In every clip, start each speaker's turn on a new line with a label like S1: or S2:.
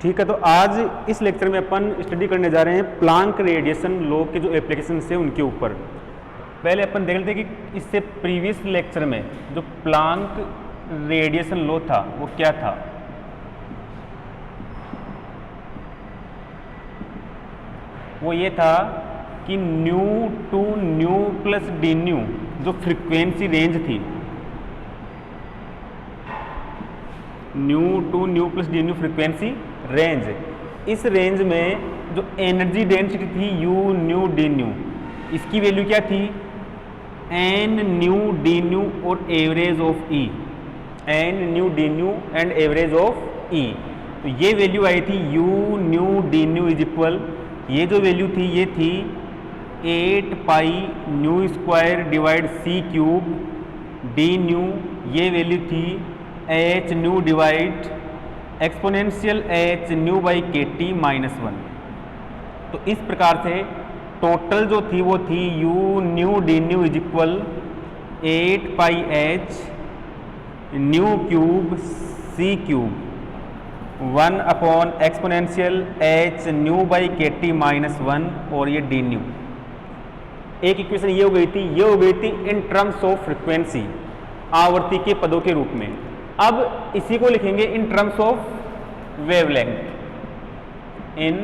S1: ठीक है, तो आज इस लेक्चर में अपन स्टडी करने जा रहे हैं प्लांक रेडिएशन लॉ के जो एप्लीकेशन है उनके ऊपर। पहले अपन देख लेते हैं कि इससे प्रीवियस लेक्चर में जो प्लांक रेडिएशन लॉ था वो क्या था। वो ये था कि nu to nu plus d nu जो फ्रीक्वेंसी रेंज थी, nu to nu plus d nu frequency range, इस रेंज में जो एनर्जी डेंसिटी थी यू न्यू डी न्यू, इसकी वैल्यू क्या थी एन न्यू डी न्यू और average of e, n nu d nu and average of e. तो ये वैल्यू आई थी u nu d nu is equal, ये जो वैल्यू थी ये थी 8 pi nu square divide c cube D new, ये वैल्यू थी H nu divide exponential h nu by के टी माइनस 1। तो इस प्रकार से टोटल जो थी वो थी u nu d nu is equal 8 pi h nu cube c cube 1 upon exponential h nu by के टी माइनस 1 और ये डी न्यू। एक इक्वेशन ये हो गई थी, ये हो गई थी इन टर्म्स ऑफ फ्रीक्वेंसी, आवर्ती के पदों के रूप में। अब इसी को लिखेंगे in terms of wavelength, in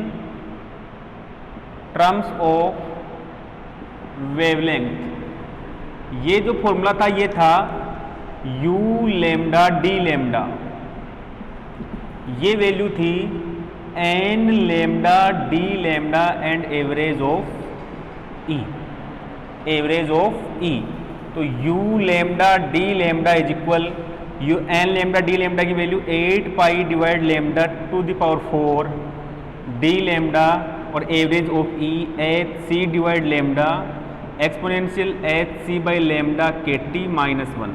S1: terms of wavelength. ये जो फॉर्मूला था ये था u लैम्डा डी लैम्डा, ये वैल्यू थी n lambda d lambda and average of e, average of e। तो u lambda d lambda is equal u n lambda d lambda की value 8 pi divide lambda to the power 4 d lambda और average of e h C divide lambda exponential H C by lambda के T minus 1।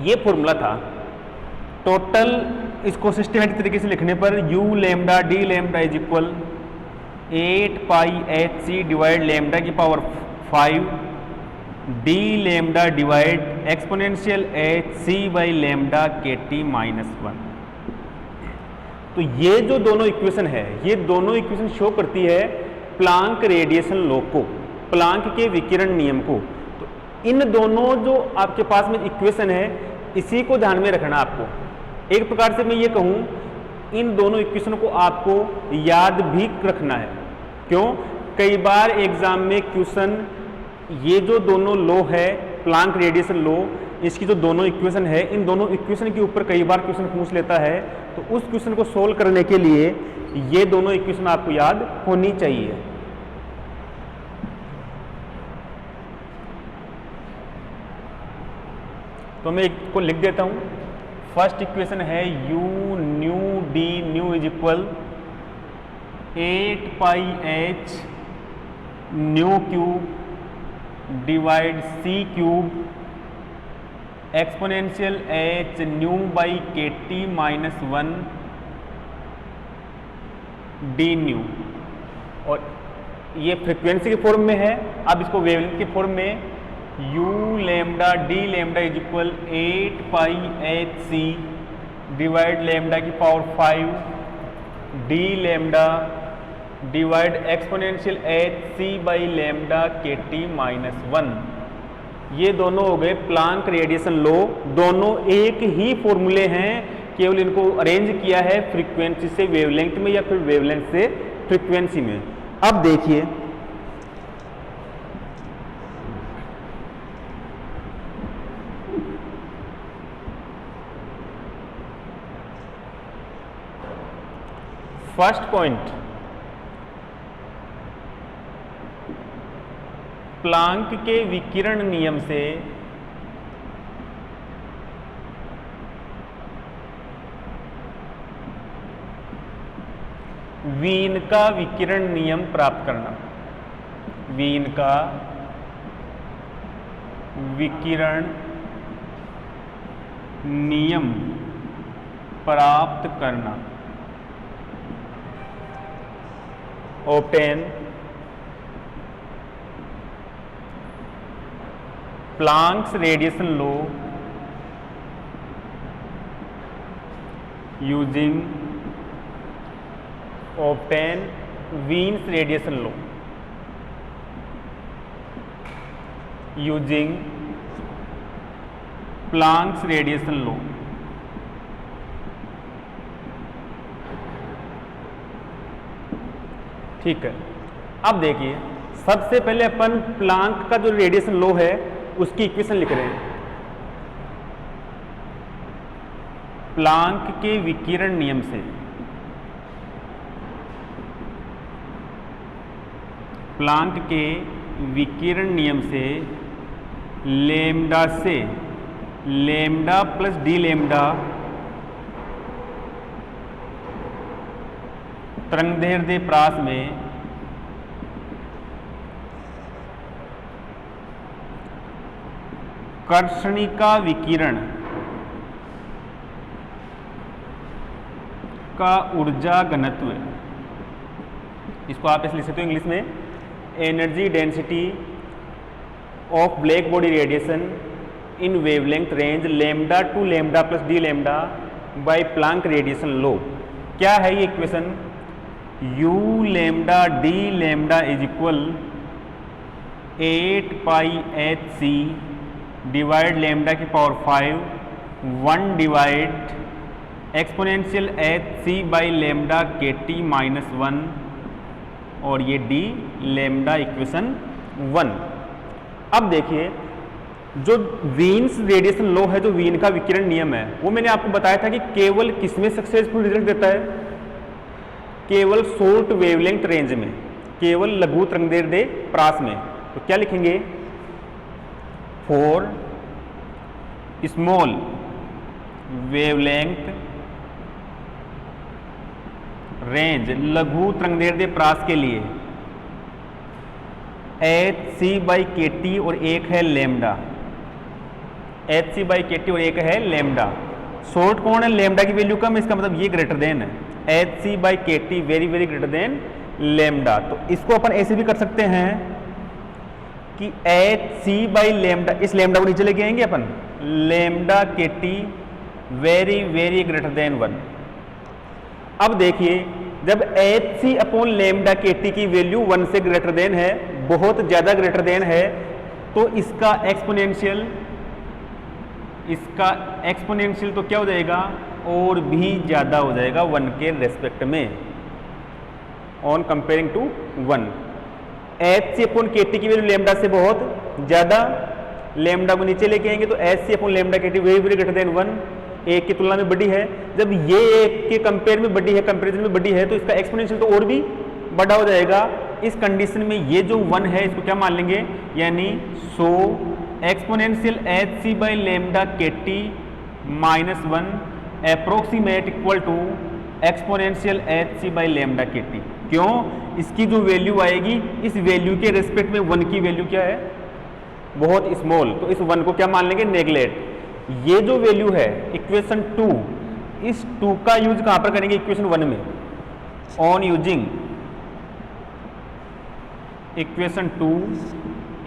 S1: ये formula था। Total इसको systematic तरीके से लिखने पर you lambda d lambda is equal 8 pi H C divide lambda की power 5 d lambda divide exponential H C by lambda के टी माइनस 1। तो ये जो दोनों इक्वेशन है, ये दोनों इक्वेशन शो करती है प्लांक रेडिएशन लॉ को, प्लांक के विकिरण नियम को। तो इन दोनों जो आपके पास में इक्वेशन है इसी को ध्यान में रखना आपको। एक प्रकार से मैं ये कहूँ इन दोनों इक्वेशन को आपको याद भी रखना है। क्यों? कई बार एग्जाम में क्वेश्चन ये जो दोनों लॉ है प्लांक रेडिएशन लॉ, इसकी जो दोनों इक्वेशन है, इन दोनों इक्वेशन के ऊपर कई बार क्वेश्चन पूछ लेता है। तो उस क्वेश्चन को सोल्व करने के लिए ये दोनों इक्वेशन आपको याद होनी चाहिए। तो मैं एक को लिख देता हूं। फर्स्ट इक्वेशन है u nu d nu is equal 8 pi h nu cube divide c cube exponential h nu by के टी माइनस 1 डी न्यू। और ये फ्रीक्वेंसी के फॉर्म में है। अब इसको वेवलेंथ के फॉर्म में u lambda d lambda is equal 8 pi H C divide lambda की power 5 d lambda divide exponential H C by lambda के टी माइनस 1। ये दोनों हो गए प्लांक रेडिएशन लॉ। दोनों एक ही फॉर्मूले हैं, केवल इनको अरेंज किया है फ्रीक्वेंसी से वेवलेंथ में या फिर वेवलेंथ से फ्रीक्वेंसी में। अब देखिए फर्स्ट पॉइंट, प्लांक के विकिरण नियम से वीन का विकिरण नियम प्राप्त करना, वीन का विकिरण नियम प्राप्त करना। obtain Planck's radiation law using obtain Wien's radiation law using Planck's radiation law. ठीक है, अब देखिए सबसे पहले अपन प्लांक का जो रेडिएशन लॉ है उसकी इक्वेशन लिख रहे हैं। प्लांक के विकिरण नियम से प्लांक के विकिरण नियम से लेम्डा से लेम्डा प्लस डी लेम्डा तरंगदैर्ध्य प्रास में कर्षणिका विकिरण का ऊर्जा घनत्व, इसको आप ऐसे लिख सकते हो इंग्लिश में, energy density of black body radiation in wavelength range lambda to lambda plus d lambda by Planck radiation law. क्या है ये equation? U lambda d lambda is equal 8 pi H C divide lambda की power 5 1 divide exponential H C by lambda k T minus 1 और ये d lambda equation 1। अब देखिए जो वीन्स radiation law है, जो वीन का विकिरण नियम है, वो मैंने आपको बताया था कि केवल किसमें सक्सेसफुल रिजल्ट देता है? केवल शॉर्ट वेवलेंथ रेंज में, केवल लघु तरंगदैर्ध्य प्रास में। तो क्या लिखेंगे? फॉर स्मॉल वेवलेंथ रेंज, लघु तरंगदैर्ध्य प्रास के लिए एच सी बाई के टी और एक है लेम्डा, एच सी बाई के टी और एक है लेम्डा। शॉर्ट कौन है? लेम्डा की वैल्यू कम, इसका मतलब ये ग्रेटर देन है, एच सी बाई के T very very greater then lambda. तो इसको अपन ऐसे भी कर सकते हैं कि एच सी बाई लेम्डा, इस लेम्डा को नीचे लेके आएंगे अपन, lambda k T very very greater than 1। अब देखिए जब h c upon lambda k T की वैल्यू 1 से ग्रेटर देन है, बहुत ज्यादा ग्रेटर देन है, तो इसका एक्सपोनेंशियल तो क्या हो जाएगा? और भी ज्यादा हो जाएगा 1 के रेस्पेक्ट में, on comparing to 1। H c upon k T की वैल्यू लेम्डा से बहुत ज्यादा, लेम्डा को नीचे लेके आएंगे तो H c upon lambda k T very very greater than 1, एक की तुलना में बड़ी है। जब ये एक के कंपेयर में बड़ी है, कंपेरिजन में बड़ी है, तो इसका एक्सपोनेंशियल तो और भी बड़ा हो जाएगा। इस कंडीशन में ये जो 1 है इसको क्या मान लेंगे? यानी so exponential H C by lambda k T minus 1 approximate equal to exponential H C by lambda k T. क्यों? इसकी जो वैल्यू आएगी, इस वैल्यू के रेस्पेक्ट में 1 की वैल्यू क्या है? बहुत स्मॉल, तो इस 1 को क्या मान लेंगे? नेगलेक्ट। ये जो वैल्यू है इक्वेशन 2, इस 2 का यूज कहां पर करेंगे? इक्वेशन 1 में, on using equation 2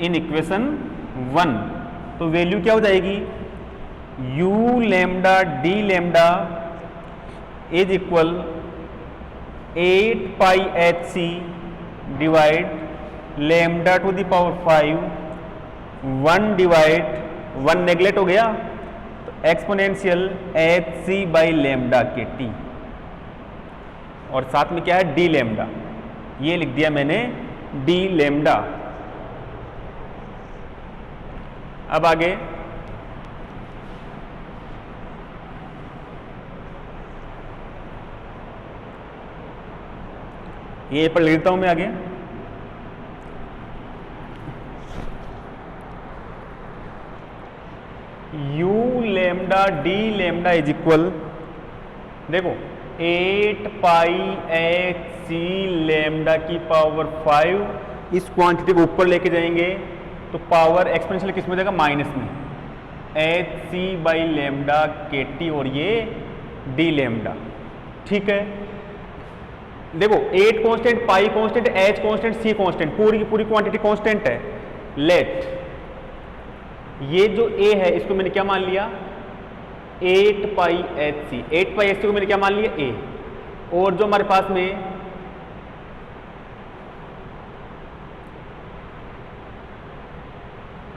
S1: in equation 1। तो वैल्यू क्या हो जाएगी? U lambda d lambda is equal 8 pi H C divide lambda to the power 5 1 divide 1 neglect हो गया, तो exponential H C by lambda k T, और साथ में क्या है? D lambda. ये लिख दिया मैंने डी लेम्डा। अब आगे ये पर लिखता हूं मैं आगे। You lambda d lambda is equal, देखो 8 पाई एच सी लेम्डा की पावर 5, इस क्वांटिटी को ऊपर लेके जाएंगे तो पावर एक्सपोनेंशियल किस में जाएगा? माइनस में, H C by lambda k T और ये डी लेम्डा। ठीक है, देखो 8 constant, pi constant, h constant, c constant, पूरी की पूरी क्वांटिटी कांस्टेंट है। लेट ये जो a है इसको मैंने क्या मान लिया? 8 pi H C, 8 pi H C को मैंने क्या मान लिया? a। और जो हमारे पास में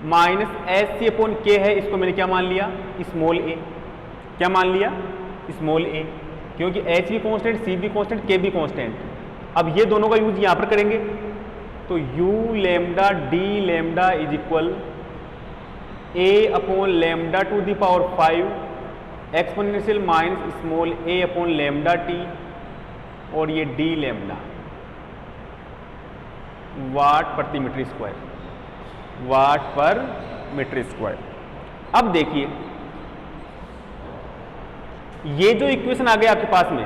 S1: माइनस एच सी अपॉन के है, इसको मैंने क्या मान लिया, स्मॉल ए। क्या मान लिया, स्मॉल ए, क्योंकि एच भी कॉन्स्टेंट, सी भी कॉन्स्टेंट, के भी कॉन्स्टेंट। अब ये दोनों का यूज यहां पर करेंगे, तो you lambda d lambda is equal A upon lambda to the power 5 exponential minus small A upon lambda T, और ये डी लेमडा वाट प्रति मीटर स्क्वायर, वाट पर मीटर स्क्वायर। अब देखिए ये जो इक्वेशन आ गया आपके पास में,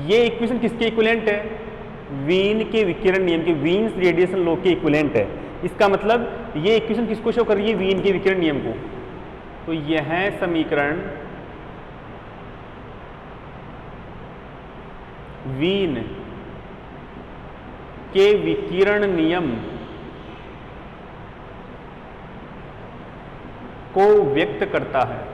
S1: ये इक्वेशन किसके इक्विवेलेंट है, वीन के विकिरण नियम के, वीन्स रेडिएशन लॉ के इक्विवेलेंट है। इसका मतलब ये इक्वेशन किसको शो कर रही है, वीन के विकिरण नियम को। तो यह समीकरण वीन के विकिरण नियम को व्यक्त करता है।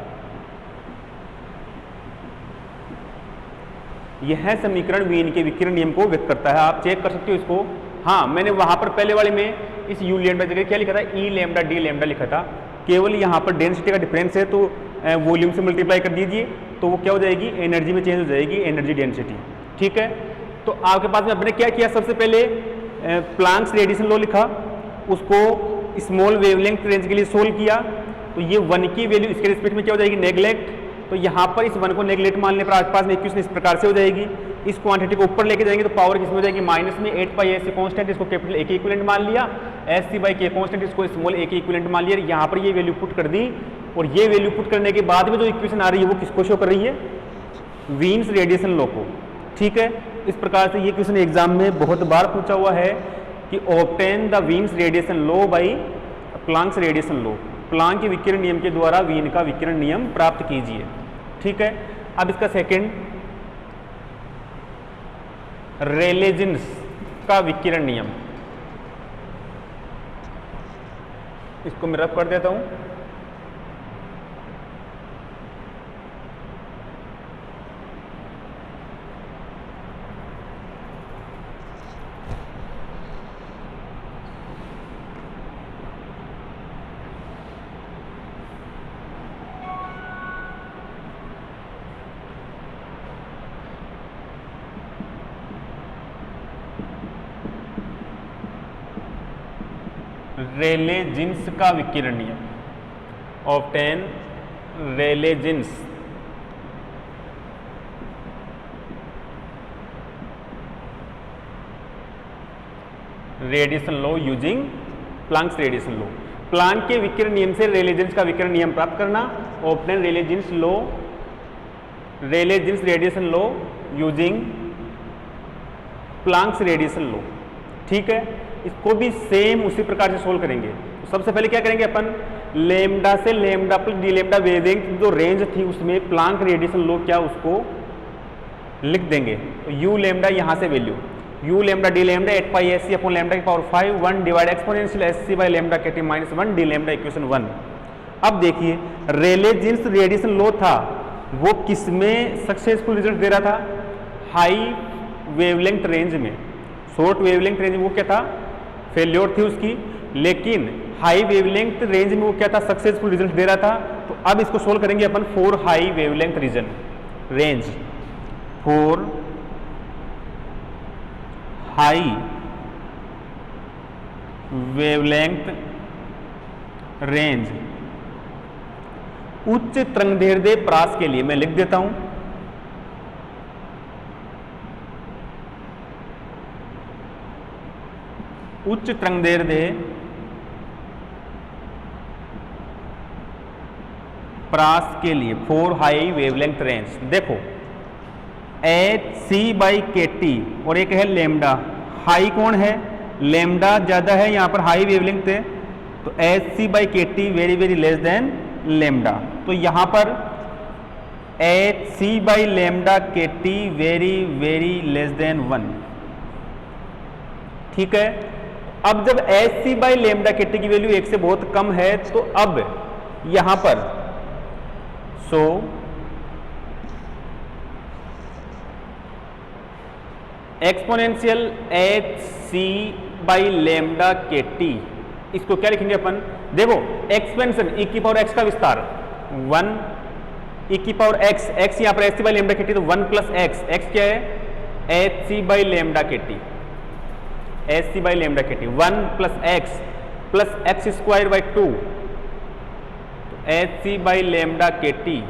S1: यह समीकरण वीन के विकिरण नियम को व्यक्त करता है। आप चेक कर सकते हो इसको। हाँ, मैंने वहां पर पहले वाले में इस यू लेमडा जगह क्या लिखा था, ई लेमडा डी लेमडा लिखा था। केवल यहां पर डेंसिटी का डिफरेंस है, तो वॉल्यूम से मल्टीप्लाई कर दीजिए, तो वो क्या हो जाएगी, एनर्जी में चेंज हो जाएगी, एनर्जी डेंसिटी। ठीक है, तो आपके पास में अपने क्या किया, सबसे पहले प्लांक्स रेडिएशन लॉ लिखा, उसको स्मॉल वेवलेंथ रेंज के लिए सोल्व किया। तो ये 1 की वैल्यू इसके रिस्पेक्ट में क्या हो जाएगी, नेगलेक्ट। तो यहाँ पर इस 1 को नेगलेक्ट मान लेने पर आपके पास में इक्वेशन इस प्रकार से हो जाएगी। इस क्वांटिटी को ऊपर लेके जाएंगे तो पावर किसमें हो जाएगी, माइनस में 8 पाई एस कॉन्स्टेंट, इसको कैपिटल ए के इक्विवेलेंट मान लिया, एस सी बाई के कॉन्स्टेंट इसको स्मॉल ए के इक्विवेलेंट मान लिया। यहाँ पर ये वैल्यू पुट कर दी, और ये वैल्यू पुट करने के बाद में जो इक्वेशन आ रही है वो किसको शो कर रही है, वीन्स रेडिएशन लॉ को। ठीक है, इस प्रकार से ये क्वेश्चन एग्जाम में बहुत बार पूछा हुआ है कि obtain the Wien's radiation law by Planck's radiation law, Planck के विकिरण नियम के द्वारा वीन का विकिरण नियम प्राप्त कीजिए। ठीक है, अब इसका सेकंड, रेले जीन्स का विकिरण नियम, इसको मैं रफ कर देता हूं। रेले जीन्स का विकिरण नियम, obtain Rayleigh Jeans radiation law using Planck's radiation law. Planck के विकिरण नियम से रेले जीन्स का विकिरण नियम प्राप्त करना, obtain Rayleigh Jeans law, Rayleigh Jeans radiation law using Planck's radiation law. ठीक है, इसको भी सेम उसी प्रकार से सोल्व करेंगे। तो सबसे पहले क्या करेंगे अपन, लेमडा से lambda plus D lambda wavelength जो रेंज थी उसमें प्लांक रेडिएशन लॉ क्या उसको लिख देंगे। तो यू लेमडा यहाँ से value, u lambda d lambda 8 pi s c upon lambda की power 5 1 divide exponential s c by lambda के T minus 1 d lambda equation 1। अब देखिए रेले जीन्स रेडिएशन लॉ था वो किस में सक्सेसफुल रिजल्ट दे रहा था, हाई वेवलेंथ रेंज में। शॉर्ट वेवलेंथ रेंज में वो क्या था, फेल्योर थी उसकी, लेकिन हाई वेवलेंथ रेंज में वो क्या था, सक्सेसफुल रिजल्ट दे रहा था। तो अब इसको सोल्व करेंगे अपन for high wavelength region range, for high wavelength range, उच्च तरंगदैर्ध्य प्रास के लिए मैं लिख देता हूं, उच्च तरंगदैर्ध्य प्रास के लिए फॉर हाई वेवलेंथ रेंज। देखो एच सी बाई के टी और एक है लेमडा, हाई कौन है, लेमडा ज्यादा है, यहां पर हाई वेवलेंथ है, तो एच सी बाई के T very very less than lambda. तो यहां पर एच सी बाई लेमडा के T very very less than 1। ठीक है, अब जब एच सी बाई लेमडा के टी की वैल्यू 1 से बहुत कम है, तो अब यहां पर so exponential H C by lambda के टी इसको क्या लिखेंगे अपन, देखो एक्सपेंशन e की पावर x का विस्तार 1 e की पावर x, x यहाँ पर एच सी बाई लेमडा के टी, तो 1 प्लस एक्स, एक्स क्या है एच सी बाई लेमडा के T, h C by lambda के T 1 plus x square by 2 h C by lambda के टी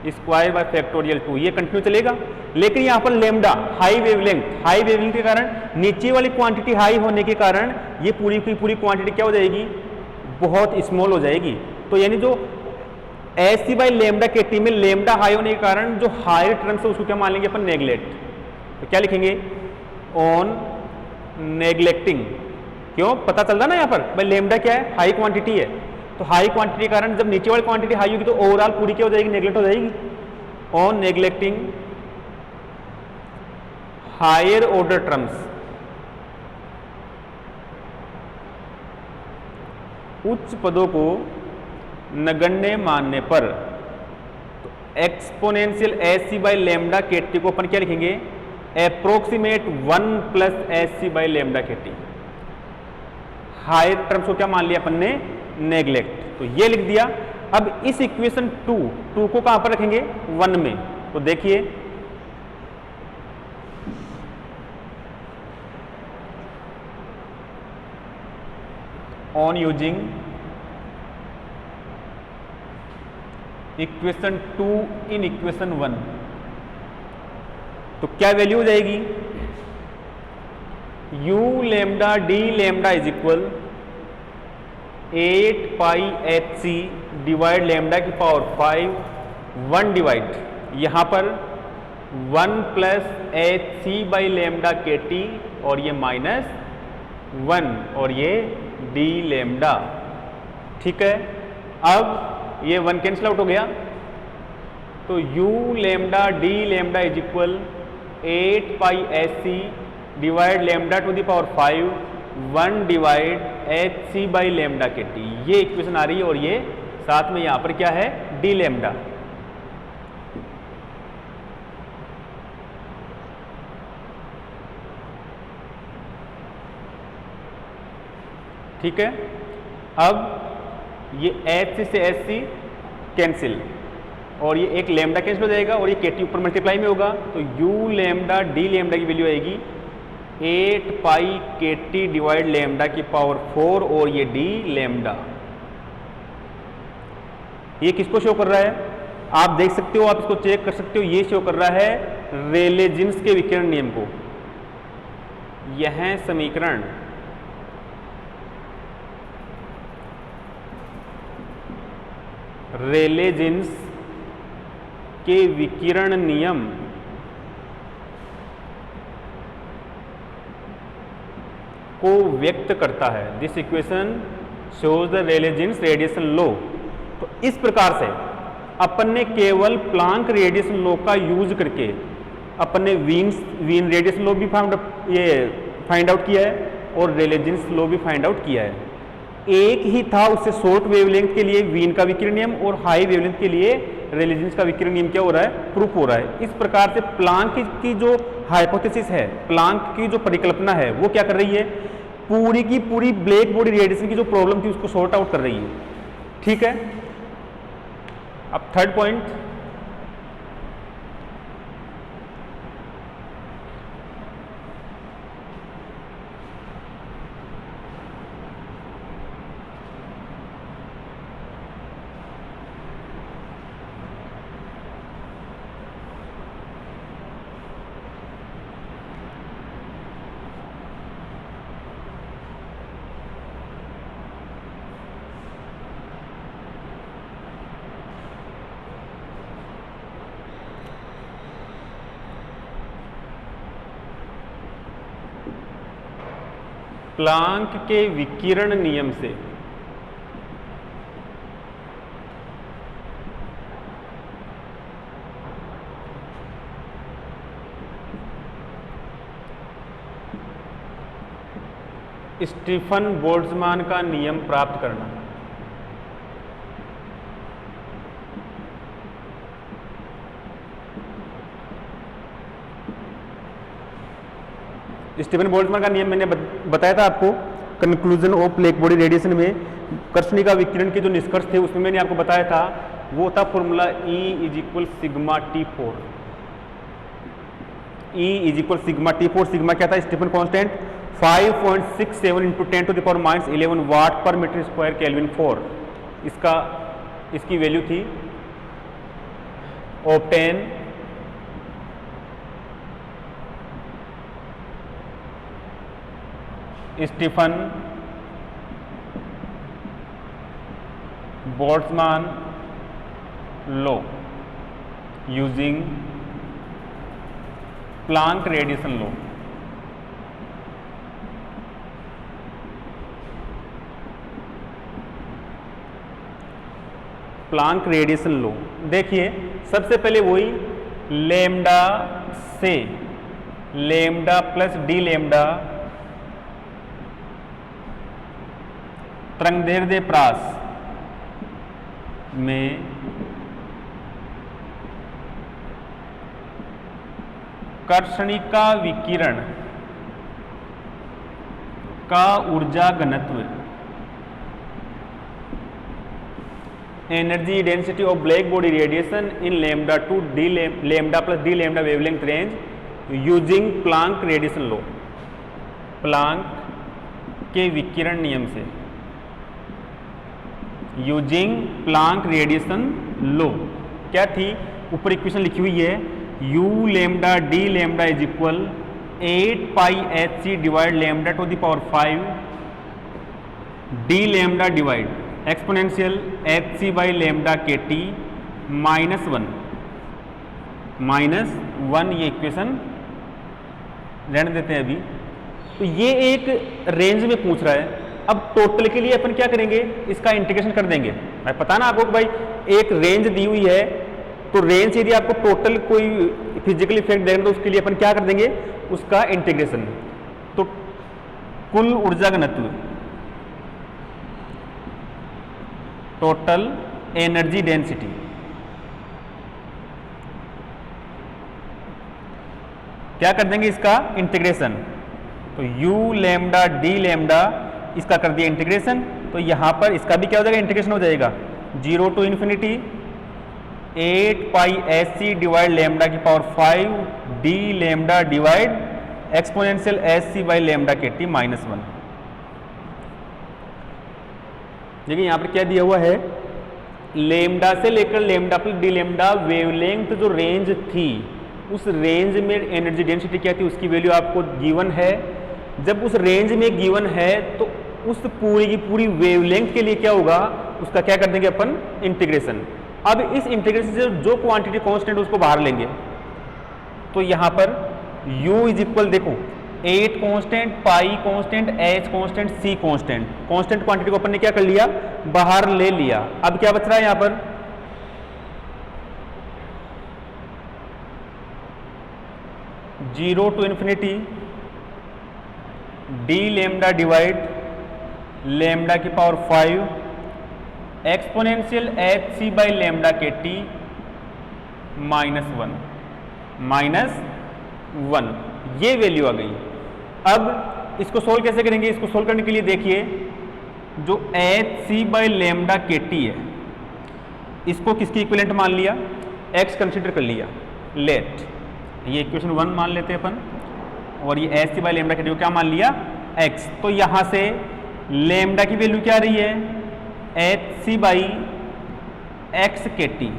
S1: स्क्वायर बाय फैक्टोरियल 2, ये कंटिन्यू चलेगा। लेकिन यहां पर लेमडा हाई वेवलेंथ के कारण, नीचे वाली क्वांटिटी हाई होने के कारण ये पूरी की पूरी क्वांटिटी क्या हो जाएगी, बहुत स्मॉल हो जाएगी। तो यानी जो एच सी बाई लेमडा के टी में लेमडा हाई होने के कारण जो हायर टर्म्स है उसको क्या मान लेंगे अपन, नेग्लेक्ट। तो क्या लिखेंगे, ऑन नेग्लेक्टिंग। क्यों, पता चल रहा ना यहाँ पर भाई लेमडा क्या है, हाई क्वांटिटी है, तो हाई क्वांटिटी के कारण जब नीचे वाली क्वांटिटी हाई होगी तो ओवरऑल पूरी क्या हो जाएगी, नेग्लेक्ट हो जाएगी। On neglecting higher order terms, उच्च पदों को नगण्य मानने पर, तो exponential H C by lambda के टी को अपन क्या लिखेंगे, approximate 1 plus h C by lambda के टी। हायर टर्म्स को क्या मान लिया अपन ने, नेग्लेक्ट, तो ये लिख दिया। अब इस इक्वेशन 2 को कहां पर रखेंगे, 1 में। तो देखिए on using equation 2 in equation 1, तो क्या वैल्यू हो जाएगी, u lambda d lambda is equal 8 pi H C divide lambda की पावर 5 1 डिवाइड, यहां पर 1 plus h C by lambda के टी और ये माइनस 1 और ये डी लेमडा। ठीक है, अब ये 1 कैंसिल आउट हो गया, तो u lambda d lambda is equal 8 pi H C divide lambda to the power 5 1 divide h C by lambda के टी, ये इक्वेशन आ रही है। और ये साथ में यहां पर क्या है, डी लेमडा। ठीक है, अब ये एच सी से एच सी कैंसिल और ये एक लेमडा कैंसिल हो जाएगा और ये के टी ऊपर मल्टीप्लाई में होगा, तो यू लेमडा डी लेमडा की वैल्यू आएगी 8 पाई के टी डिवाइड लेमडा की पावर 4 और ये डी लेमडा। ये किसको शो कर रहा है, आप देख सकते हो, आप इसको चेक कर सकते हो, ये शो कर रहा है रेले जीन्स के विकिरण नियम को। यह समीकरण रेले जीन्स के विकिरण नियम को व्यक्त करता है। This equation shows the Rayleigh Jeans radiation law. तो इस प्रकार से अपन ने केवल प्लांक रेडिएशन लॉ का यूज करके अपन ने वीन रेडिएशन लॉ भी फाइंड आउट किया है और रेले जीन्स लॉ भी फाइंड आउट किया है। एक ही था, उससे शॉर्ट वेवलेंथ के लिए वीन का विकिरण नियम और हाई वेवलेंथ के लिए रेले जीन्स का विकिरण नियम क्या हो रहा है, प्रूफ हो रहा है। इस प्रकार से प्लांक की जो हाइपोथेसिस है, प्लांक की जो परिकल्पना है, वो क्या कर रही है, पूरी की पूरी ब्लैक बॉडी रेडिएशन की जो प्रॉब्लम थी उसको सॉर्ट आउट कर रही है। ठीक है, अब थर्ड पॉइंट, प्लांक के विकिरण नियम से स्टीफन बोल्ट्जमान का नियम प्राप्त करना। स्टीफन बोल्ट्जमान का नियम मैंने बताया था आपको conclusion of black body radiation में कर्षणिका विकिरण के जो निष्कर्ष थे उसमें मैंने आपको बताया था, वो था formula E is equal sigma T4। E is equal sigma T4। Sigma क्या था? स्टीफन कांस्टेंट 5.67 इंटू 10⁻11 वाट पर मीटर स्क्वायर केल्विन 4। इसकी वैल्यू थी। Obtain Stefan Boltzmann law using Planck radiation law. Planck radiation law देखिए, सबसे पहले वही लेमडा से लेमडा प्लस डी लेमडा तरंगदैर्ध्य प्रास में कर्षणिका विकिरण का ऊर्जा घनत्व energy density of black body radiation in lambda two D lambda plus D lambda wavelength range using Planck radiation law. Planck के विकिरण नियम से, यूजिंग प्लांक रेडिएशन लॉ क्या थी? ऊपर इक्वेशन लिखी हुई है, u lambda d lambda is equal 8 pi H C divide lambda to the power 5 d lambda divide exponential H C by lambda के टी -1 ये इक्वेशन रहने देते हैं अभी। तो ये एक रेंज में पूछ रहा है। अब टोटल के लिए अपन क्या करेंगे? इसका इंटीग्रेशन कर देंगे। भाई पता ना आपको कि भाई एक रेंज दी हुई है, तो रेंज से यदि आपको टोटल कोई फिजिकल इफेक्ट देंगे तो उसके लिए अपन क्या कर देंगे? उसका इंटीग्रेशन। तो कुल ऊर्जा घनत्व, टोटल एनर्जी डेंसिटी, क्या कर देंगे? इसका इंटीग्रेशन। तो u लेमडा डी लेमडा इसका कर दिया इंटीग्रेशन, तो यहां पर इसका भी क्या हो जाएगा? इंटीग्रेशन हो जाएगा 0 to infinity 8 pi H C divide lambda की power 5 d lambda divide exponential H C by lambda के टी -1। देखिए यहां पर क्या दिया हुआ है? लेमडा से लेकर lambda plus D lambda wavelength जो रेंज थी, उस रेंज में एनर्जी डेंसिटी क्या थी उसकी वैल्यू आपको गिवन है। जब उस रेंज में गिवन है तो उस पूरी की पूरी वेवलेंथ के लिए क्या होगा? उसका क्या कर देंगे अपन? इंटीग्रेशन। अब इस इंटीग्रेशन से जो क्वांटिटी कांस्टेंट उसको बाहर लेंगे, तो यहां पर u इज इक्वल, देखो 8 constant, pi constant, h constant, c constant, constant quantity को अपन ने क्या कर लिया? बाहर ले लिया। अब क्या बच रहा है यहां पर? Zero to infinity d lambda divide lambda की power 5 exponential H C by lambda के टी -1 ये वैल्यू आ गई। अब इसको सोल्व कैसे करेंगे? इसको सोल्व करने के लिए देखिए, जो एच सी बाई लेमडा के टी है, इसको किसकी इक्विवेलेंट मान लिया? x कंसिडर कर लिया। लेट ये इक्वेशन 1 मान लेते हैं अपन, और ये एच सी बाई लेमडा के टी को क्या मान लिया? x। तो यहां से लेमडा की वैल्यू क्या आ रही है? H C by X K T.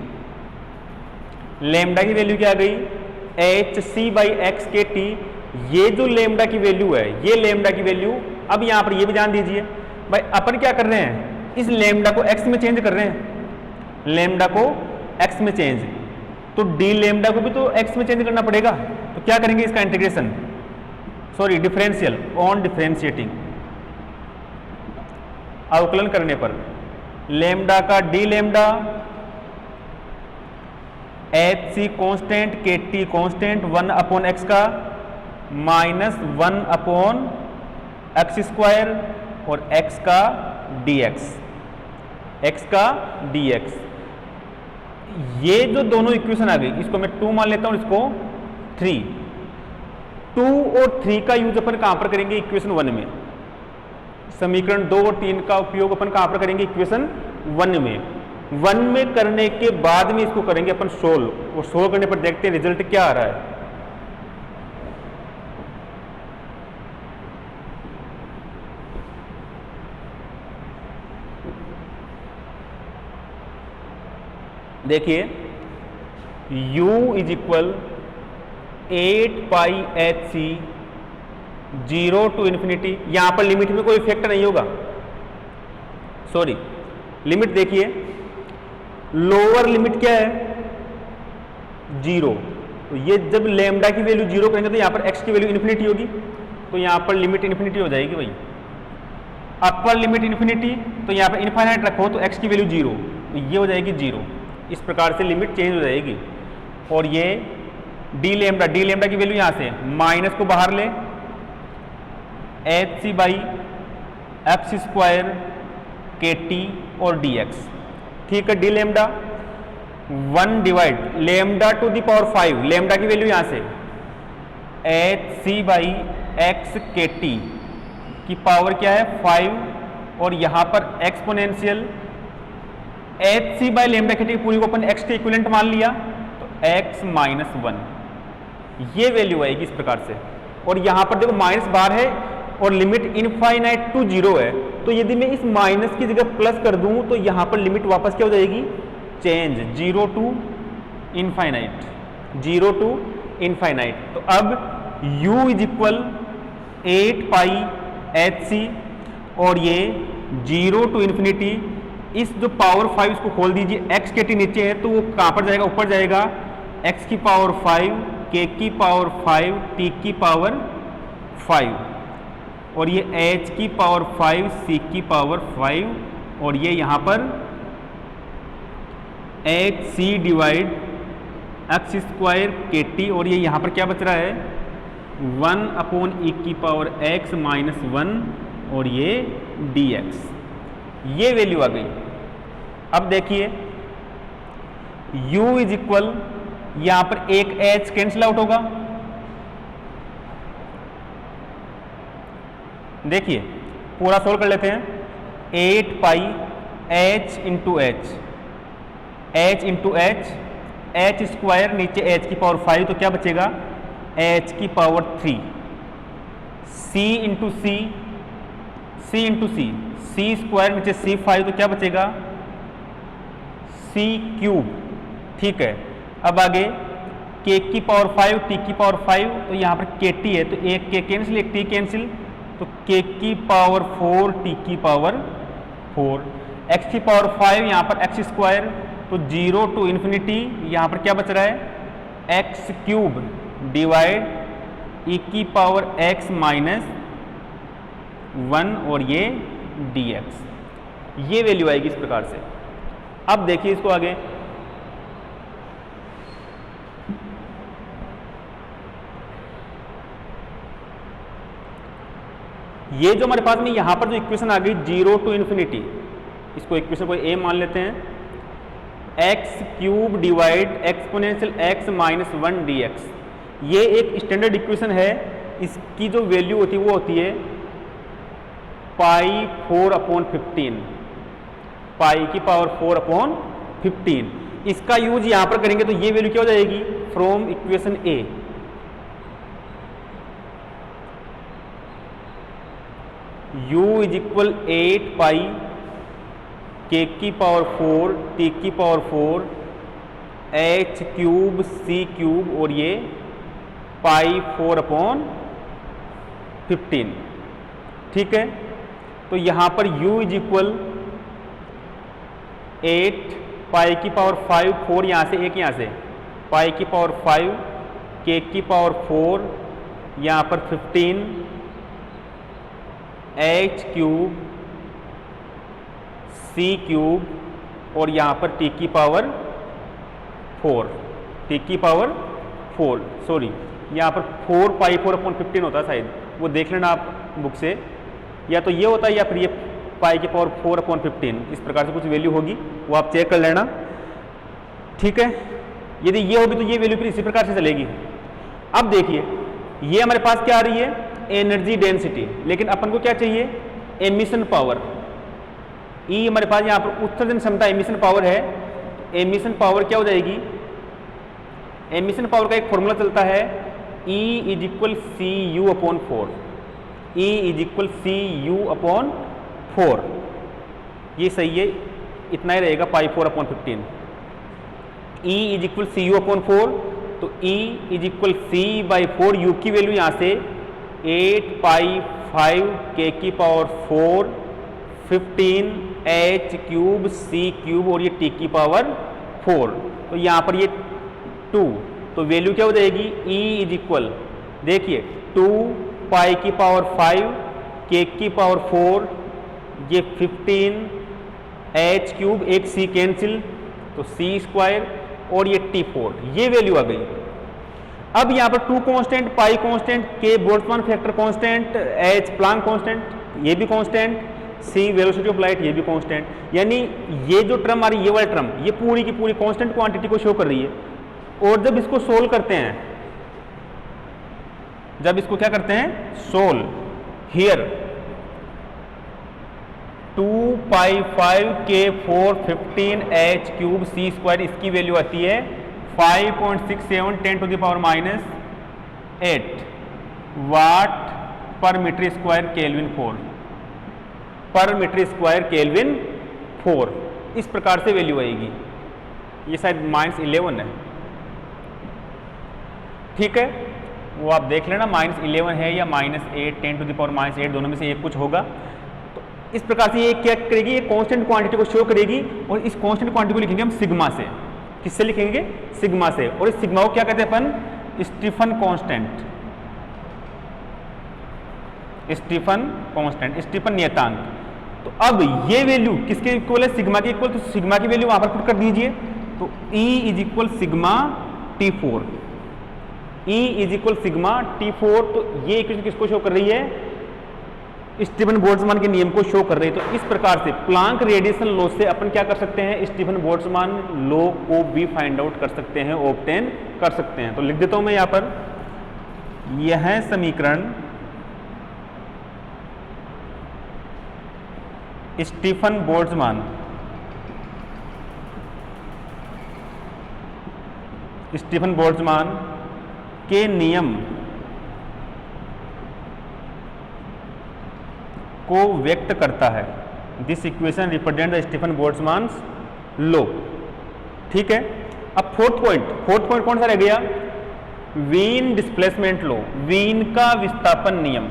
S1: Lambda की वैल्यू क्या आ गई? H C by X K T. ये जो लेमडा की वैल्यू है, ये लेमडा की वैल्यू, अब यहां पर ये भी जान दीजिए भाई, अपन क्या कर रहे हैं? इस लेमडा को एक्स में चेंज कर रहे हैं। लेमडा को एक्स में चेंज, तो डी लेमडा को भी तो एक्स में चेंज करना पड़ेगा। तो क्या करेंगे? इसका integration, sorry differential, on differentiating, अवकलन करने पर लेमडा का डी लेमडा, एच सी constant, k T constant, 1 upon x का -1 अपॉन एक्स स्क्वायर, और एक्स का dx, एक्स का dx। ये जो दोनों इक्वेशन आ गई, इसको मैं 2 मान लेता हूं, इसको 3। 2 और 3 का यूज अपन कहां पर करेंगे? इक्वेशन 1 में। समीकरण 2 और 3 का उपयोग अपन कहां पर करेंगे? इक्वेशन 1 में। 1 में करने के बाद में इसको करेंगे अपन सोल्व, और सोल्व करने पर देखते हैं रिजल्ट क्या आ रहा है। देखिए u is equal 8 pi H c 0 to infinity. यहां पर लिमिट में कोई इफेक्ट नहीं होगा, सॉरी लिमिट देखिए, लोअर लिमिट क्या है? 0। तो ये जब लेमडा की वैल्यू 0 करेंगे तो यहां पर x की वैल्यू इन्फिनिटी होगी, तो यहां पर लिमिट इन्फिनिटी हो जाएगी भाई। अपर लिमिट इन्फिनिटी, तो यहां पर इनफाइनाइट रखो तो x की वैल्यू 0, तो ये हो जाएगी 0। इस प्रकार से लिमिट चेंज हो जाएगी। और ये डी लेमडा की वैल्यू यहां से माइनस को बाहर ले, H C by F C square K T और डी एक्स। ठीक है, D lambda 1 divide lambda to the power 5, lambda की वैल्यू यहां से H C by X K T की पावर क्या है? 5, और यहां पर exponential H C by lambda के टी पूरी को अपन एक्स के इक्विवेलेंट मान लिया, तो एक्स माइनस 1, ये वैल्यू आएगी इस प्रकार से। और यहां पर देखो माइनस बार है और लिमिट इनफाइनाइट टू 0 है, तो यदि मैं इस माइनस की जगह प्लस कर दूं तो यहां पर लिमिट वापस क्या हो जाएगी? Change, 0 to infinite, 0 to infinite. तो अब u is equal 8 pi H C, और ये 0 टू इन्फिनिटी, इस जो पावर 5 इसको खोल दीजिए, x के टी नीचे है तो वो कहां पर जाएगा? ऊपर जाएगा, x की पावर 5, k की पावर 5, t की पावर 5, और ये h की पावर 5, c की पावर 5, और ये यहां पर H C divide X square K T, और ये यहां पर क्या बच रहा है? 1 अपॉन ई की पावर x माइनस 1, और ये dx, ये वैल्यू आ गई। अब देखिए u इज इक्वल, यहां पर एक h कैंसिल आउट होगा, देखिए पूरा सोल्व कर लेते हैं। 8 पाई h into H, h into H, H square नीचे h की पावर 5, तो क्या बचेगा? h की पावर 3, c इंटू सी, c इंटू सी, c स्क्वायर नीचे c 5, तो क्या बचेगा? c cube. ठीक है, अब आगे k की पावर 5, t की पावर 5, तो यहाँ पर kt है तो एक k कैंसिल, एक t कैंसिल, तो k की पावर 4, t की पावर 4, x की पावर 5, यहाँ पर x स्क्वायर, तो 0 टू इन्फिनिटी, यहाँ पर क्या बच रहा है? x क्यूब डिवाइड e की पावर x माइनस 1, और ये dx, ये वैल्यू आएगी इस प्रकार से। अब देखिए इसको आगे, ये जो हमारे पास में यहां पर जो इक्वेशन आ गई 0 टू इन्फिनिटी, इसको इक्वेशन को a मान लेते हैं, x cube divide exponential x minus 1 dx, ये एक स्टैंडर्ड इक्वेशन है। इसकी जो वैल्यू होती है वो होती है पाई 4 अपॉन 15, पाई की पावर 4 अपॉन 15। इसका यूज यहां पर करेंगे तो ये वैल्यू क्या हो जाएगी? From equation A, u is equal 8 pi k की पावर 4, t की power 4, h cube c cube, और ये पाई 4 अपॉन 15। ठीक है, तो यहां पर u इज इक्वल 8 पाई की पावर 5, 4 यहां से, एक यहां से, पाई की पावर 5, k की पावर 4, यहां पर 15, h क्यूब c क्यूब, और यहां पर t की पावर 4, t की पावर 4, सॉरी यहाँ पर 4 पाई 4 अपॉन 15 होता है शायद, वो देख लेना आप बुक से, या तो ये होता है या फिर ये पाई की पावर 4 अपॉन 15, इस प्रकार से कुछ वैल्यू होगी, वो आप चेक कर लेना। ठीक है, यदि ये होगी तो ये वैल्यू फिर इसी प्रकार से चलेगी। अब देखिए ये हमारे पास क्या आ रही है? एनर्जी डेंसिटी, लेकिन अपन को क्या चाहिए? एमिशन पावर, ई हमारे पास यहाँ पर उत्सर्जन क्षमता एमिशन पावर है। एमिशन पावर क्या हो जाएगी, एमिशन पावर का एक फॉर्मूला चलता है E is equal C U upon 4, E is equal C U upon 4, ये सही है, इतना ही रहेगा pi 4 upon 15। E is equal C U upon 4, तो E is equal C by 4, U की वैल्यू यहाँ से 8 पाई 5 के की power 4 15 h cube c cube और ये t की पावर 4, तो यहाँ पर ये 2, तो वैल्यू क्या हो जाएगी E इज इक्वल, देखिए 2 पाई की पावर 5 के की पावर 4, ये 15 h क्यूब, एक c कैंसिल, तो c स्क्वायर और ये t4, ये वैल्यू आ गई। अब यहाँ पर 2 कांस्टेंट, पाई कांस्टेंट, के Boltzmann factor constant, h Planck constant, ये भी constant, c velocity of light, ये भी कांस्टेंट, यानी ये जो टर्म आ रही है, ये वाली टर्म, ये पूरी की पूरी कांस्टेंट क्वांटिटी को शो कर रही है। और जब इसको सोल्व करते हैं, जब इसको क्या करते हैं, सोल्व, हियर 2 पाई 5 के 4 15 h क्यूब c स्क्वायर, इसकी वैल्यू आती है 5.67 10 टू द पावर माइनस 8 वाट पर मीटर स्क्वायर केल्विन 4, पर मीटर स्क्वायर केल्विन 4, इस प्रकार से वैल्यू आएगी। ये शायद -11 है, ठीक है, वो आप देख लेना -11 है या -8 10 टू द पावर -8, दोनों में से एक कुछ होगा। तो इस प्रकार से ये क्या करेगी, ये कांस्टेंट क्वांटिटी को शो करेगी, और इस कांस्टेंट क्वांटिटी को लिखेंगे हम सिग्मा से। किससे लिखेंगे, सिग्मा से, और इस सिग्मा को क्या कहते हैं अपन, Stefan constant, Stefan constant, Stefan नियतांक। तो अब ये वैल्यू किसके इक्वल है, सिग्मा के इक्वल, तो सिग्मा की वैल्यू वहां पर पुट कर दीजिए, तो E is equal sigma T4, E is equal sigma T4, तो ये इक्वेशन किसको शो कर रही है, स्टीफन बोल्ट्जमान के नियम को शो कर रही है। तो इस प्रकार से प्लांक रेडिएशन लॉ से अपन क्या कर सकते हैं, स्टीफन बोल्ट्जमान लॉ को भी फाइंड आउट कर सकते हैं, ऑब्टेन कर सकते हैं। तो लिख देता हूं मैं यहां पर, यह समीकरण स्टीफन बोल्ट्जमान के नियम को व्यक्त करता है। This equation represent the Stefan Boltzmann law, ठीक है। अब फोर्थ पॉइंट कौन सा रह गया, वीन डिस्प्लेसमेंट लॉ, वीन का विस्थापन नियम।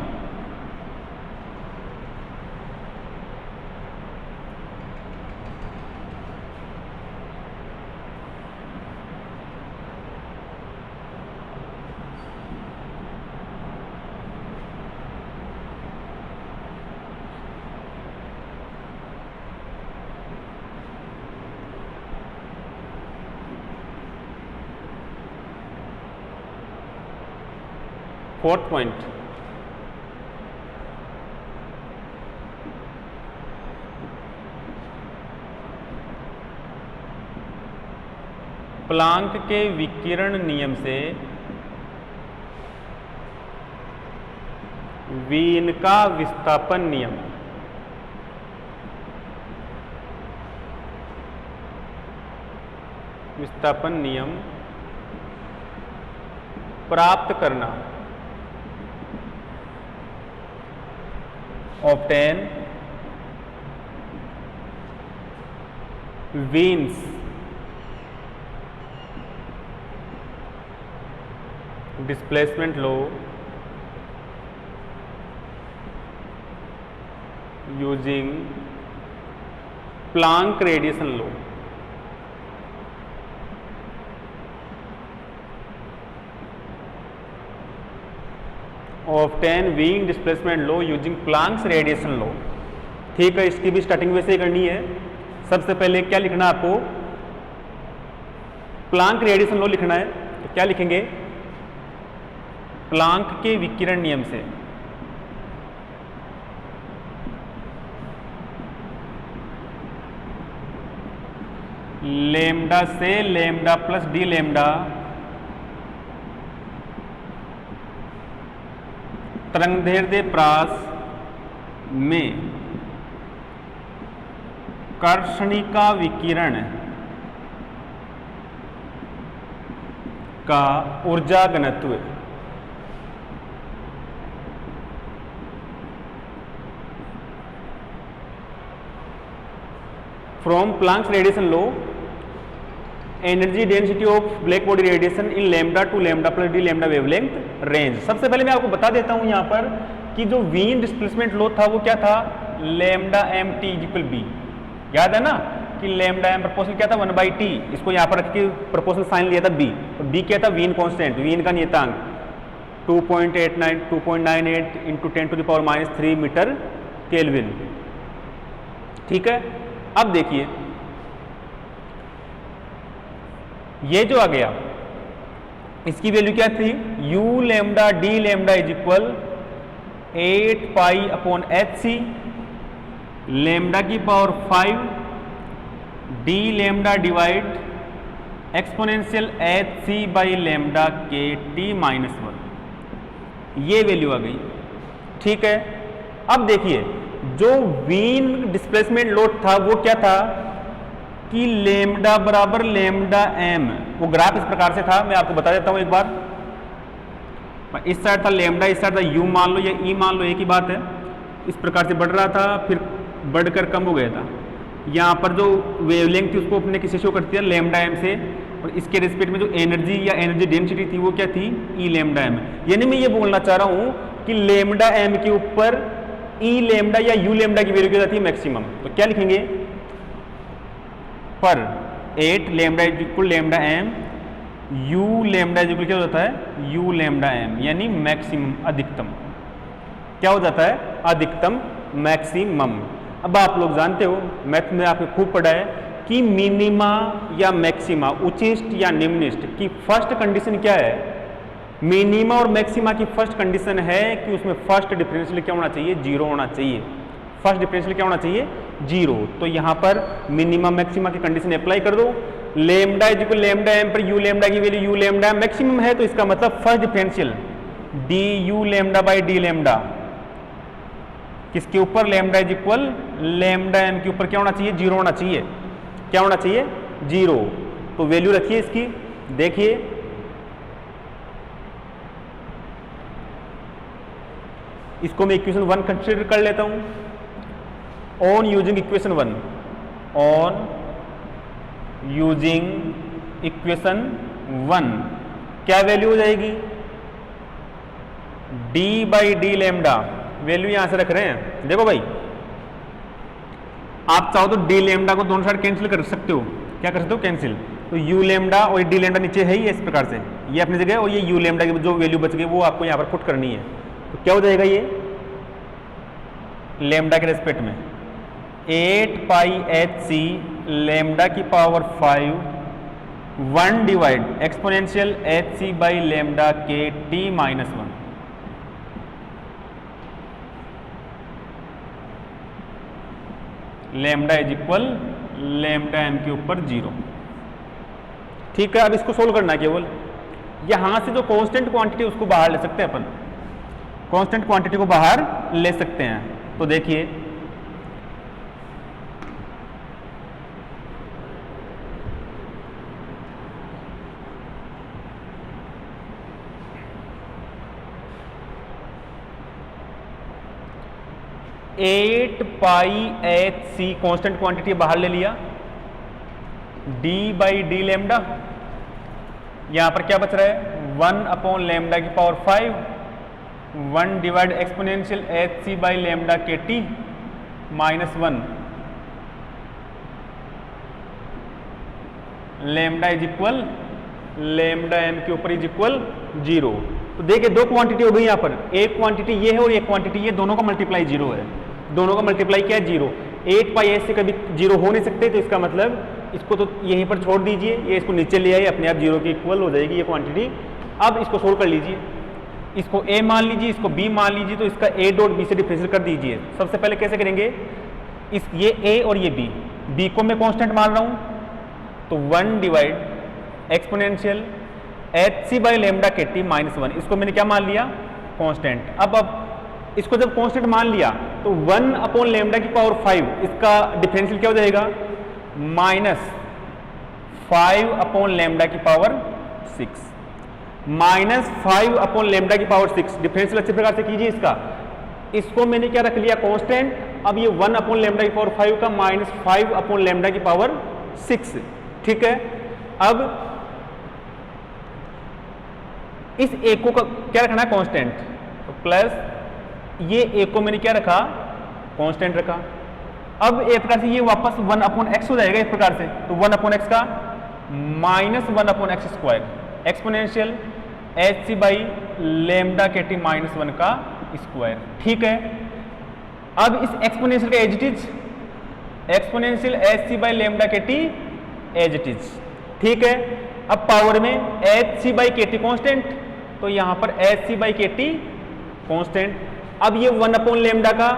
S1: फोर्थ पॉइंट, प्लांक के विकिरण नियम से वीन का विस्थापन नियम प्राप्त करना, obtain Wien's displacement law using Planck radiation law। Obtain Wien displacement law using Planck's radiation law, ठीक है। इसकी भी स्टार्टिंग वैसे ही करनी है। सबसे पहले क्या लिखना है आपको, प्लांक रेडिएशन लो लिखना है। तो क्या लिखेंगे, प्लांक के विकिरण नियम से लेमडा से लेमडा प्लस डी लेमडा तरंगदैर्ध्य प्रास में कर्षणिका विकिरण का ऊर्जा घनत्व from Planck's radiation law, energy density of black body radiation in lambda to lambda plus D lambda wavelength range. सबसे पहले मैं आपको बता देता हूं यहां पर कि जो वीन डिस्प्लेसमेंट लॉ था वो क्या था, lambda M T equal B. याद है ना कि लैम्डा एम प्रोपोर्शनल क्या था 1/t, इसको यहां पर रख के प्रोपोर्शनल साइन लिया था बी, और बी क्या था वीन कांस्टेंट, वीन का नियतांक 2.98 इंटू 10⁻³ मीटर केल्विन। ठीक है, अब देखिए ये जो आ गया इसकी वैल्यू क्या थी, u lambda d lambda is equal 8π/hc lambda की power 5 d lambda divide exponential hc by lambda के t -1, ये वैल्यू आ गई। ठीक है, अब देखिए जो वीन डिस्प्लेसमेंट लोड था वो क्या था कि लैम्डा बराबर लैम्डा एम, वो ग्राफ इस प्रकार से था, मैं आपको बता देता हूं एक बार। इस साइड था लैम्डा, इस साइड था यू मान लो या ई मान लो, एक ही बात है। इस प्रकार से बढ़ रहा था, फिर बढ़कर कम हो गया था। यहाँ पर जो वेवलेंथ थी उसको अपने किसी शो करती है लैम्डा एम से, और इसके रिस्पेक्ट में जो एनर्जी या एनर्जी डेंसिटी थी वो क्या थी, ई लैम्डा एम। यानी मैं ये बोलना चाह रहा हूँ कि लैम्डा एम के ऊपर ई लैम्डा या यू लैम्डा की वैल्यू क्या जाती है मैक्सिमम। तो क्या लिखेंगे, पर 8 lambda is equal lambda M, U lambda is equal क्या हो जाता है, यू लैम्डा एम, यानी मैक्सिमम अधिकतम। क्या हो जाता है, अधिकतम मैक्सिमम। अब आप लोग जानते हो मैथ में आपने खूब पढ़ा है कि मिनिमा या मैक्सिमा, उच्चिष्ट या निम्निष्ट की फर्स्ट कंडीशन क्या है। मिनिमा और मैक्सिमा की फर्स्ट कंडीशन है कि उसमें फर्स्ट डिफरेंशियल क्या होना चाहिए, 0 होना चाहिए। फर्स्ट डिफरेंशियल क्या होना चाहिए, 0। तो यहां पर मिनिमा मैक्सिमा की कंडीशन अप्लाई कर दो। Lambda is equal lambda M पर यू लैम्डा की वैल्यू यू लैम्डा मैक्सिमम है, तो इसका मतलब first differential D U lambda by D lambda किसके ऊपर, lambda is equal lambda M के ऊपर क्या होना चाहिए, 0 होना चाहिए। क्या होना चाहिए, 0। तो वैल्यू रखिए इसकी, देखिए इसको मैं इक्वेशन 1 कंसीडर कर लेता हूं। On using equation 1, on using equation 1 क्या वैल्यू हो जाएगी, d by D lambda, value यहां से रख रहे हैं। देखो भाई आप चाहो तो डी लैम्डा को दोनों साइड कैंसिल कर सकते हो, क्या कर सकते हो, कैंसिल। तो यू लैम्डा और डी लैम्डा नीचे है ही इस प्रकार से, ये अपनी जगह, और ये यू लैम्डा की जो वैल्यू बच गई वो आपको यहां पर पुट करनी है। तो क्या हो जाएगा ये लैम्डा के रेस्पेक्ट में 8πhc लैम्डा की power 5 1 divide exponential hc by lambda के t -1। Lambda is equal lambda M के ऊपर 0। ठीक है, अब इसको सोल्व करना है केवल। यहां से जो कांस्टेंट क्वांटिटी उसको बाहर ले सकते हैं अपन, कांस्टेंट क्वांटिटी को बाहर ले सकते हैं। तो देखिए eight pi H C constant quantity बाहर ले लिया, d बाई डी लैम्डा, यहां पर क्या बच रहा है 1 लैम्डा की power 5 1 divide exponential H C by lambda के T -1 lambda is equal lambda M के ऊपर इज इक्वल 0। तो देखिए दो क्वांटिटी हो गई यहां पर, एक क्वांटिटी ये है और एक क्वांटिटी ये, दोनों का मल्टीप्लाई 0 है, दोनों का मल्टीप्लाई क्या है 0। 8 पाई एस से कभी 0 हो नहीं सकते, तो इसका मतलब इसको तो यहीं पर छोड़ दीजिए, ये इसको नीचे ले आइए, अपने आप 0 के इक्वल हो जाएगी ये क्वांटिटी। अब इसको सोल्व कर लीजिए, इसको a मान लीजिए, इसको b मान लीजिए, तो इसका a डॉट b से डिफरेंशियल कर दीजिए। सबसे पहले कैसे करेंगे, इस ये a और ये b को मैं कांस्टेंट मान रहा हूं, तो 1 divide exponential H C by lambda के टी -1, इसको मैंने क्या मान लिया कांस्टेंट। अब इसको जब कांस्टेंट मान लिया तो 1 अपॉन लेमडा की पावर 5 इसका डिफरेंशियल क्या हो जाएगा, माइनस 5 अपॉन लेमडा की पावर 6, माइनस 5 अपॉन लेमडा की पावर 6। डिफरेंशियल अच्छे प्रकार से कीजिए इसका। इसको मैंने क्या रख लिया कांस्टेंट, अब ये 1 अपॉन लेमडा की पावर 5 का माइनस 5 अपॉन लेमडा की पावर 6, ठीक है। अब इस एक को क्या रखना है कांस्टेंट, तो प्लस ये एक को मैंने क्या रखा कांस्टेंट रखा। अब एक प्रकार से ये वापस 1 अपॉन एक्स हो जाएगा इस प्रकार से, तो 1 अपॉन एक्स का minus 1 upon x square exponential H C by lambda के टी माइनस 1 का स्क्वायर, ठीक है। अब इस एक्सपोनेंशियल का as it is exponential H C by lambda के टी एज इट इज, ठीक है। अब पावर में एच सी बाई के टी कॉन्स्टेंट, तो यहां पर एच सी बाई के टी कॉन्स्टेंट। अब ये 1 अपॉन लेमडा का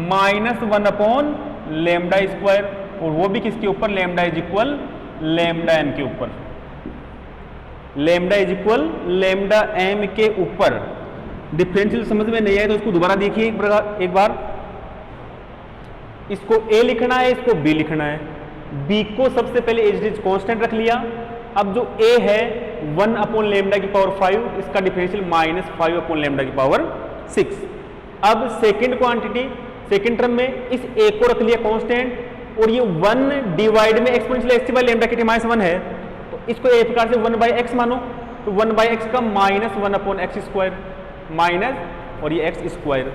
S1: माइनस 1 अपॉन लेमडा स्क्वायर, और वो भी किसके ऊपर, lambda is equal lambda M के ऊपर, lambda is equal lambda M के ऊपर। डिफरेंशियल समझ में नहीं आया तो इसको दोबारा देखिए एक बार। इसको ए लिखना है, इसको बी लिखना है। बी को सबसे पहले एज इट इज कांस्टेंट रख लिया। अब जो ए है 1 अपॉन लेमडा की पावर 5, इसका डिफरेंशियल माइनस 5 अपॉन लेमडा की पावर 6। अब सेकंड क्वांटिटी सेकंड टर्म में इस ए को रख लिया कांस्टेंट, और ये 1 डिवाइड में exponential H C by lambda के टी माइनस 1 है, तो इसको एक प्रकार से 1 बाई एक्स मानो, तो 1 बाई एक्स का minus 1 upon x square minus और ये एक्स स्क्वायर,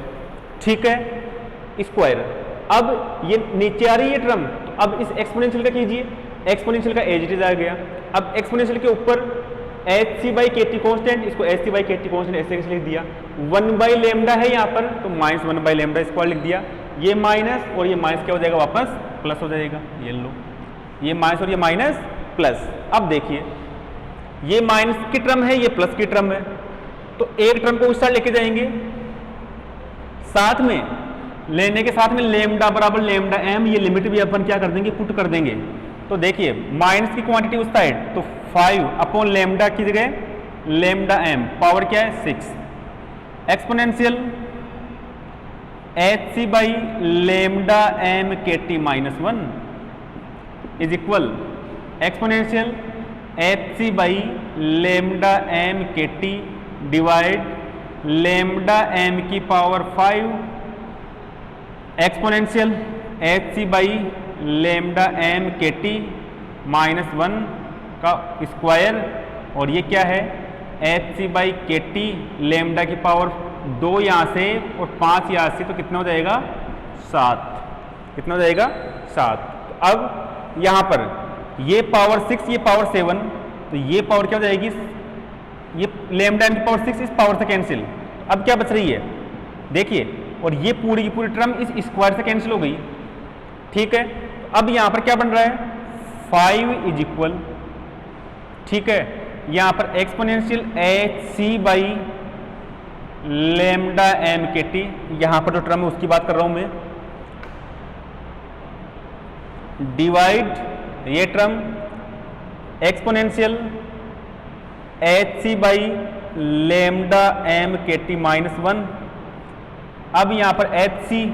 S1: ठीक है, स्क्वायर। अब ये नीचे आ रही है टर्म, तो अब इस एक्सपोनेंशियल का कीजिए, एक्सपोनेंशियल का एज इट इज आ गया। अब एक्सपोनेंशियल के ऊपर एच सी बाई के टी कॉन्स्टेंट, इसको एच सी बाई के टी कॉन्स्टेंट ऐसे लिख दिया। 1 बाई लेमडा है यहाँ पर, तो माइनस 1 बाई लेमडा स्क्वायर लिख दिया। ये माइनस और ये माइनस क्या हो जाएगा, वापस प्लस हो जाएगा। ये लो, ये माइनस और ये माइनस प्लस। अब देखिए ये माइनस की टर्म है, ये प्लस की टर्म है, तो एक टर्म को उस साइड लेके जाएंगे, साथ में लेने के साथ में लेमडा बराबर लेमडा एम, ये लिमिट भी अपन क्या कर देंगे, पुट कर देंगे। तो देखिए माइनस की क्वांटिटी उस साइड, तो 5 अपॉन लेमडा की जगह लेमडा एम, पावर क्या है 6, exponential H C by lambda M के T minus 1 is equal exponential H C by lambda M के टी डिवाइड लेमडा एम की power 5 exponential H C by lambda M के T minus 1 का square, और ये क्या है एच सी बाई के टी लेमडा की पावर 2 यहाँ से और 5 यहाँ से, तो कितना हो जाएगा 7, कितना हो जाएगा 7। तो अब यहाँ पर ये पावर 6 ये पावर 7, तो ये पावर क्या हो जाएगी, ये लेमडा एम की पावर 6 इस पावर से कैंसिल। अब क्या बच रही है देखिए, और ये पूरी की पूरी टर्म इस स्क्वायर से कैंसिल हो गई, ठीक है। अब यहां पर क्या बन रहा है 5 इज इक्वल, ठीक है, यहां पर exponential H C by lambda M के टी, यहां पर जो टर्म है उसकी बात कर रहा हूं मैं, डिवाइड ये term exponential H C by lambda M के टी माइनस 1। अब यहां पर एच सी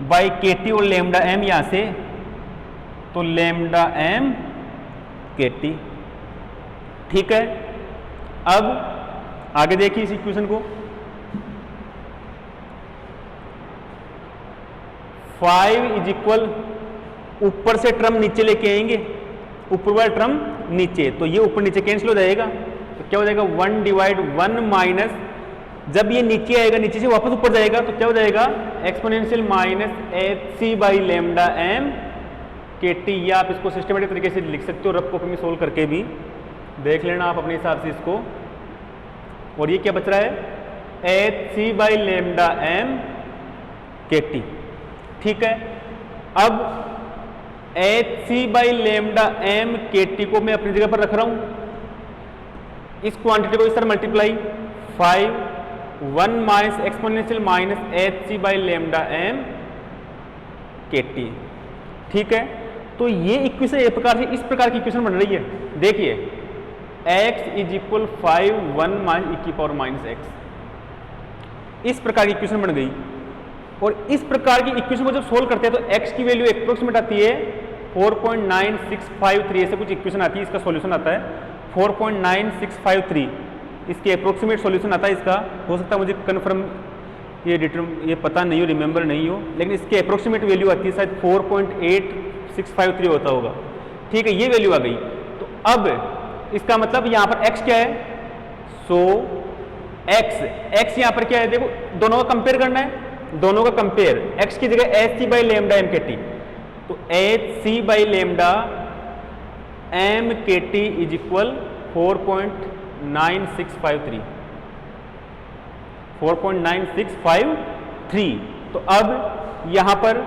S1: बाई के टी और लेमडा एम यहां से, तो लेमडा एम के टी, ठीक है। अब आगे देखिए इस इक्वेशन को, 5 इज इक्वल, ऊपर से टर्म नीचे लेके आएंगे, ऊपर वाला टर्म नीचे, तो ये ऊपर नीचे कैंसिल हो जाएगा, तो क्या हो जाएगा 1 डिवाइड 1 माइनस, जब ये नीचे आएगा नीचे से वापस ऊपर जाएगा, तो क्या हो जाएगा exponential minus H C by lambda M के टी, या आप इसको सिस्टमेटिक तरीके से लिख सकते हो, रफ कॉपी में सोल्व करके भी देख लेना आप अपने हिसाब से इसको। और ये क्या बच रहा है H C by lambda M के टी, ठीक है। अब H C by lambda M के टी को मैं अपनी जगह पर रख रहा हूं, इस क्वांटिटी को इस तरह multiply 5 1 minus exponential minus H C by lambda M के टी, ठीक है। तो ये इक्वेशन एक प्रकार से इस प्रकार की इक्वेशन बन रही है, देखिए x इज इक्वल 5 1 माइनस ई की पावर माइनस एक्स, इस प्रकार की इक्वेशन बन गई। और इस प्रकार की इक्वेशन को जब सोल्व करते हैं तो x की वैल्यू अप्रोक्सीमेट आती है 4.9653, ऐसे कुछ इक्वेशन आती है, इसका सॉल्यूशन आता है 4.9653, इसके अप्रोक्सीमेट सॉल्यूशन आता है इसका। हो सकता है मुझे कन्फर्म ये पता नहीं हो, रिमेंबर नहीं हो, लेकिन इसके अप्रोक्सीमेट वैल्यू आती है शायद 4.8653 होता होगा। ठीक है, ये वैल्यू आ गई। तो अब इसका मतलब यहाँ पर x क्या है, सो x यहाँ पर क्या है, देखो दोनों का कंपेयर करना है, दोनों का कंपेयर, x की जगह H C by lambda M के टी, तो H C by lambda M के टी इज इक्वल 4.9653। तो अब यहां पर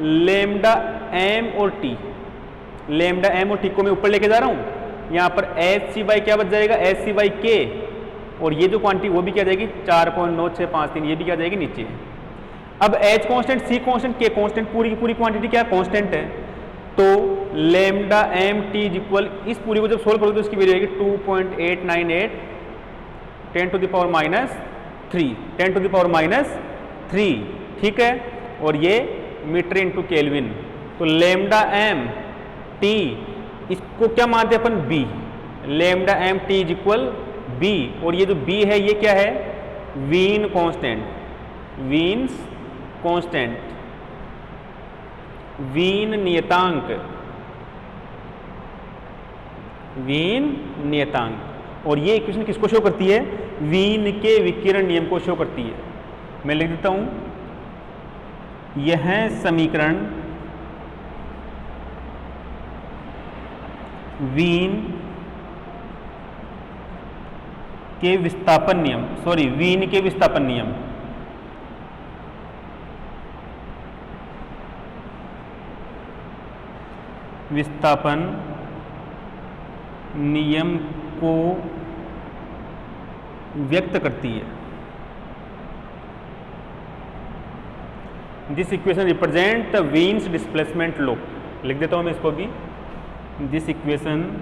S1: लेमडा एम और टी को मैं ऊपर लेके जा रहा हूं, यहां पर एच सी बाई क्या बच जाएगा, एच सी बाई के, और ये जो क्वांटिटी वो भी क्या जाएगी 4.9653, ये भी क्या जाएगी नीचे। अब h constant, c constant, k constant, पूरी की पूरी क्वांटिटी क्या कांस्टेंट है, तो lambda M T is equal, इस पूरी को जब सोल्व करोगे तो इसकी वैल्यू आएगी 2.898 10 टू द पावर माइनस 3, ठीक है, और ये मीटर इंटू केल्विन। तो लेमडा एम टी इसको क्या मानते हैं अपन, b, lambda M T is equal b, और ये जो b है ये क्या है, वीन कांस्टेंट, वीन नियतांक, और ये इक्वेशन किसको शो करती है, वीन के विकिरण नियम को शो करती है। मैं लिख देता हूं, यह समीकरण वीन के विस्थापन नियम, वीन के विस्थापन नियम को व्यक्त करती है। This equation represent the Wien's displacement law, लिख देता हूं मैं इसको भी, this equation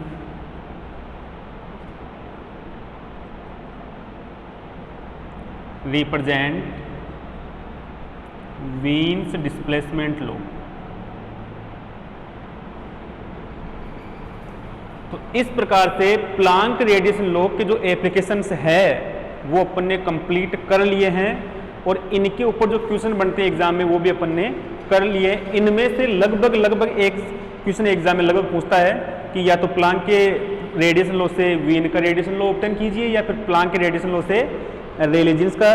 S1: represent Wien's displacement law. तो इस प्रकार से प्लांक रेडिएशन लॉ के जो एप्लीकेशंस है वो अपन ने कंप्लीट कर लिए हैं, और इनके ऊपर जो क्वेश्चन बनते हैं एग्जाम में वो भी अपन ने कर लिए। इनमें से लगभग एक क्वेश्चन एग्जाम में लगभग पूछता है कि या तो प्लांक के रेडिएशन लॉ से वीन का रेडिएशन लॉ ऑब्टेन कीजिए, या फिर प्लांक के रेडिएशन लॉ से रेलेजेंस का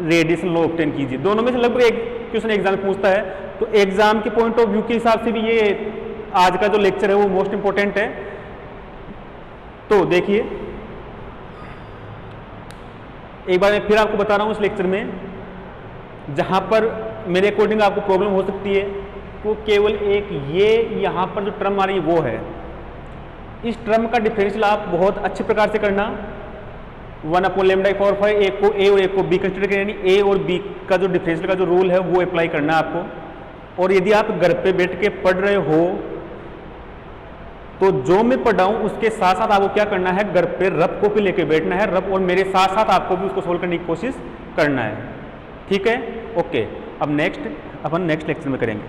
S1: रेडिएशन लॉ ऑब्टेन कीजिए। दोनों में से लगभग एक क्वेश्चन एग्जाम में पूछता है। तो एग्जाम के पॉइंट ऑफ व्यू के हिसाब से भी ये आज का जो लेक्चर है वो मोस्ट इंपॉर्टेंट है। तो देखिए, एक बार मैं फिर आपको बता रहा हूं इस लेक्चर में, जहां पर मेरे अकॉर्डिंग आपको प्रॉब्लम हो सकती है वो केवल एक ये यहां पर जो टर्म आ रही है वो है। इस टर्म का डिफरेंशियल आप बहुत अच्छे प्रकार से करना, 1/λ/5, एक को ए और एक को बी कंसिडर करें, यानी ए और बी का जो डिफरेंशियल का जो रूल है वो अप्लाई करना है आपको। और यदि आप घर पे बैठ के पढ़ रहे हो तो जो मैं पढ़ाऊं उसके साथ साथ आपको क्या करना है, घर पे रफ कॉपी लेके बैठना है, रफ, और मेरे साथ साथ आपको भी उसको सोल्व करने की कोशिश करना है। ठीक है, ओके। अब नेक्स्ट अपन नेक्स्ट लेक्चर में करेंगे।